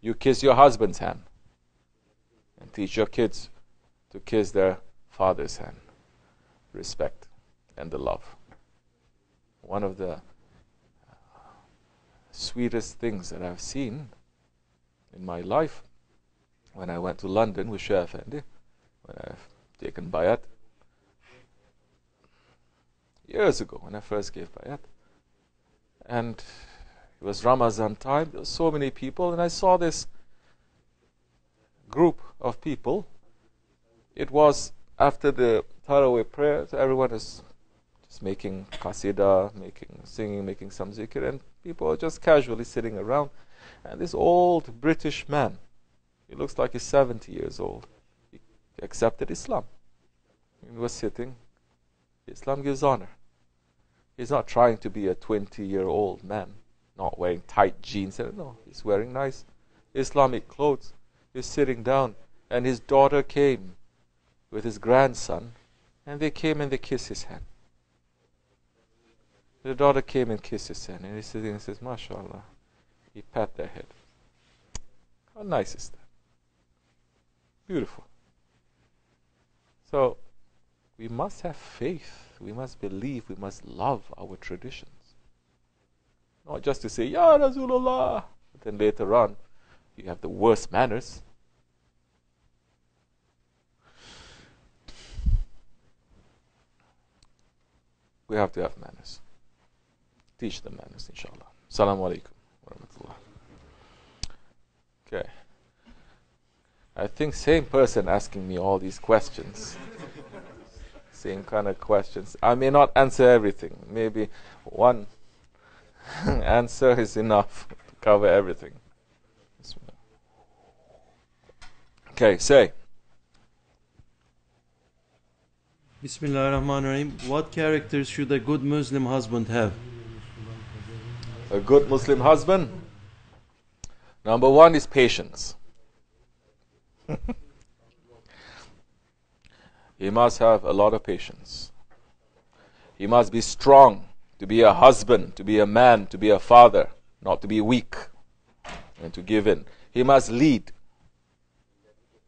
You kiss your husband's hand. And teach your kids to kiss their father's hand. Respect and the love. One of the sweetest things that I've seen in my life when I went to London with Shaykh Efendi, when I've taken bayat, years ago when I first gave bayat. And it was Ramazan time, there were so many people, and I saw this group of people. It was after the Taraweeh prayer, so everyone is just making qasida, singing, making some zikr, and people are just casually sitting around. And this old British man, he looks like he's 70 years old, he accepted Islam. He was sitting. Islam gives honor. He's not trying to be a 20-year-old man, not wearing tight jeans. No, he's wearing nice Islamic clothes. He's sitting down, and his daughter came with his grandson, and they came and they kissed his hand. The daughter came and kissed his hand, and he's sitting and says, MashaAllah. He pat their head. How nice is that? Beautiful. So, we must have faith. We must believe. We must love our traditions. Not just to say, Ya Rasulullah. But then later on, you have the worst manners. We have to have manners. Teach them manners, inshallah. Assalamu alaikum wa rahmatullah. Okay. I think same person asking me all these questions. Same kind of questions. I may not answer everything. Maybe one answer is enough to cover everything. Okay, say. Bismillah ar-Rahman ar-Rahim. What characters should a good Muslim husband have? A good Muslim husband? Number one is patience. He must have a lot of patience. He must be strong to be a husband, to be a man, to be a father, not to be weak and to give in. He must lead.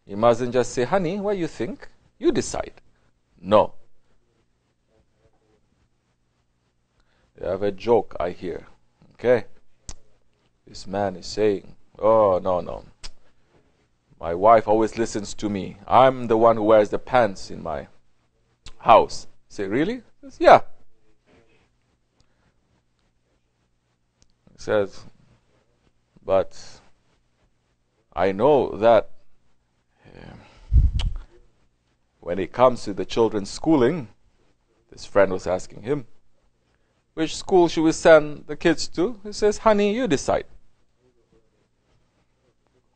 He mustn't just say, honey, what do you think? You decide. No. They have a joke I hear. Okay? This man is saying, oh, no. My wife always listens to me. I'm the one who wears the pants in my house. I say, really? He says, yeah. He says, but I know that when it comes to the children's schooling, this friend was asking him, which school should we send the kids to? He says, honey, you decide.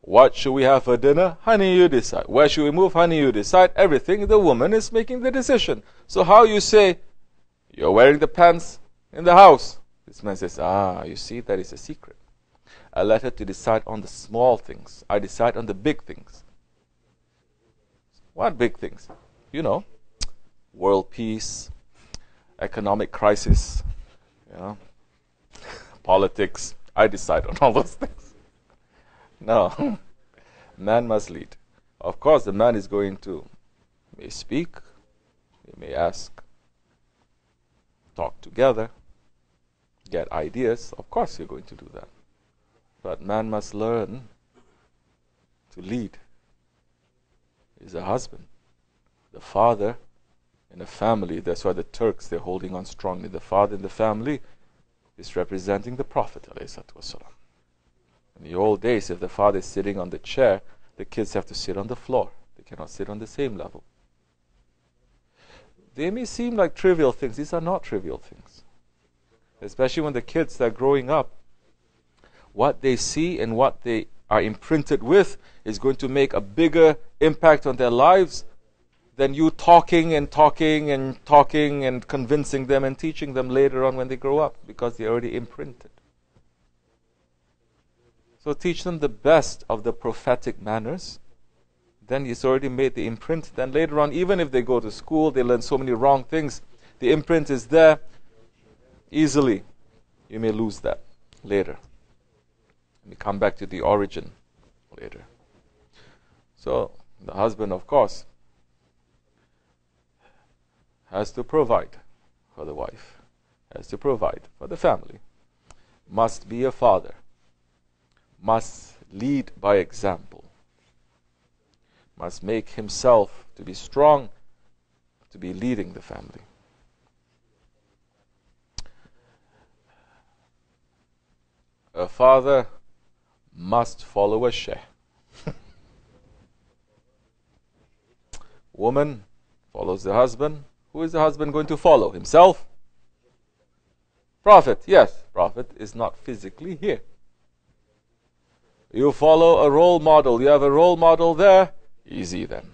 What should we have for dinner? Honey, you decide. Where should we move? Honey, you decide. Everything, the woman is making the decision. So how you say, you're wearing the pants in the house? This man says, you see, that is a secret. I let her to decide on the small things. I decide on the big things. What big things? You know, world peace, economic crisis, politics. I decide on all those things. No, man must lead. Of course, the man is going to may speak, he may ask, talk together, get ideas. Of course, you're going to do that. But man must learn to lead. He's a husband, the father in a family. That's why the Turks, they're holding on strongly. The father in the family is representing the Prophet ﷺ. In the old days, if the father is sitting on the chair, the kids have to sit on the floor. They cannot sit on the same level. They may seem like trivial things. These are not trivial things. Especially when the kids are growing up, what they see and what they are imprinted with is going to make a bigger impact on their lives than you talking and talking and talking and convincing them and teaching them later on when they grow up, because they're already imprinted. So teach them the best of the prophetic manners. Then it's already made the imprint. Then later on, even if they go to school, they learn so many wrong things. The imprint is there. Easily, you may lose that later. We come back to the origin later. So the husband, of course, has to provide for the wife, has to provide for the family, must be a father, must lead by example, must make himself to be strong, to be leading the family. A father must follow a Shaykh. Woman follows the husband. Who is the husband going to follow? Himself? Prophet. Yes, Prophet is not physically here. You follow a role model. You have a role model there. Easy then.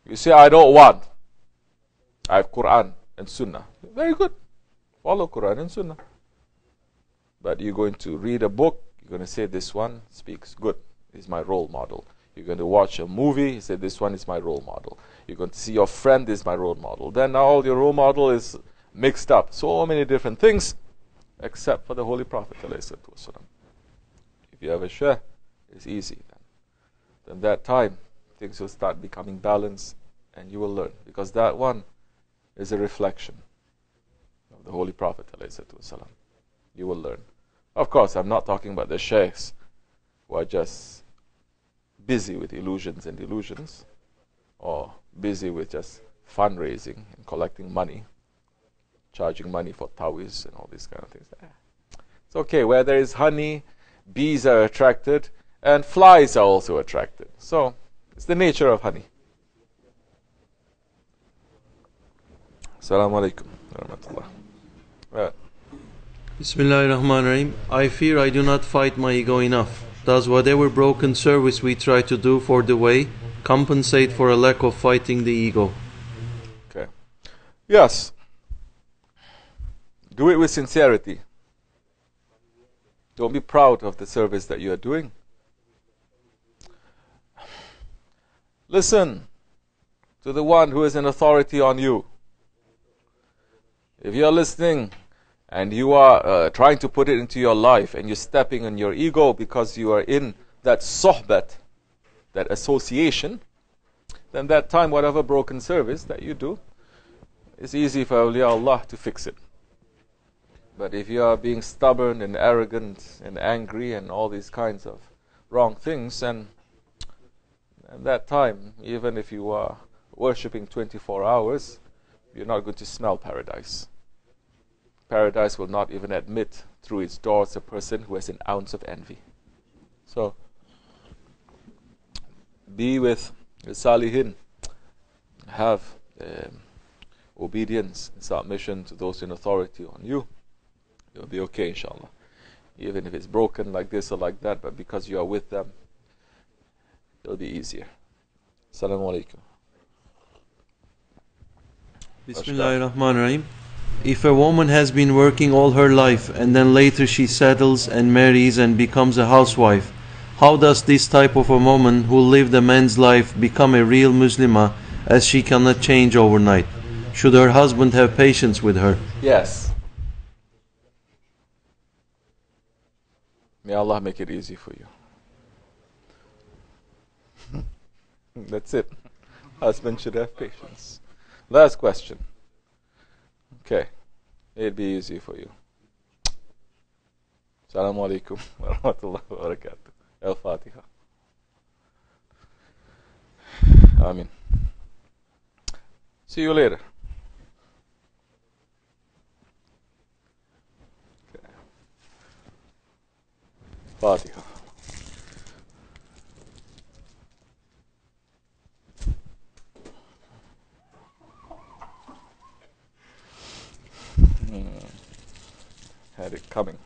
You say, I don't want. I have Quran and Sunnah. Very good. Follow Quran and Sunnah. But you're going to read a book. You're going to say, this one speaks good. Is my role model. You're going to watch a movie. You say, this one is my role model. You're going to see your friend is my role model. Then now all your role model is mixed up. So many different things, except for the Holy Prophet ﷺ. If you have a Shaykh, it's easy then. Then that time, things will start becoming balanced, and you will learn. Because that one is a reflection of the Holy Prophet ﷺ. You will learn. Of course, I'm not talking about the Shaykhs who are just busy with illusions and delusions, or busy with just fundraising and collecting money, charging money for tawiz and all these kind of things. It's okay. Where there is honey, bees are attracted, and flies are also attracted. So, it's the nature of honey. Assalamu alaikum wa rahmatullah. Bismillahirrahmanirrahim. I fear I do not fight my ego enough. Does whatever broken service we try to do for the way compensate for a lack of fighting the ego? Okay. Yes. Do it with sincerity. Don't be proud of the service that you are doing. Listen to the one who is an authority on you. If you are listening and you are trying to put it into your life, and you're stepping on your ego because you are in that sohbat, that association, then that time, whatever broken service that you do, it's easy for awliya Allah to fix it. But if you are being stubborn and arrogant and angry and all these kinds of wrong things, then at that time, even if you are worshipping 24 hours, you're not going to smell paradise. Paradise will not even admit through its doors a person who has an ounce of envy. So, be with the Salihin. Have obedience and submission to those in authority on you. You'll be okay, inshallah. Even if it's broken like this or like that, but because you are with them, it'll be easier. Assalamu alaikum. Bismillahirrahmanirrahim. If a woman has been working all her life and then later she settles and marries and becomes a housewife, how does this type of a woman who lived a man's life become a real Muslimah, as she cannot change overnight? Should her husband have patience with her? Yes. May Allah make it easy for you. That's it. Husband should have patience. Last question. Okay. It'll be easy for you. Assalamu alaikum wa rahmatullahi wa barakatuh. Al-Fatiha. Amin. See you later. Okay. Fatiha. Had it coming.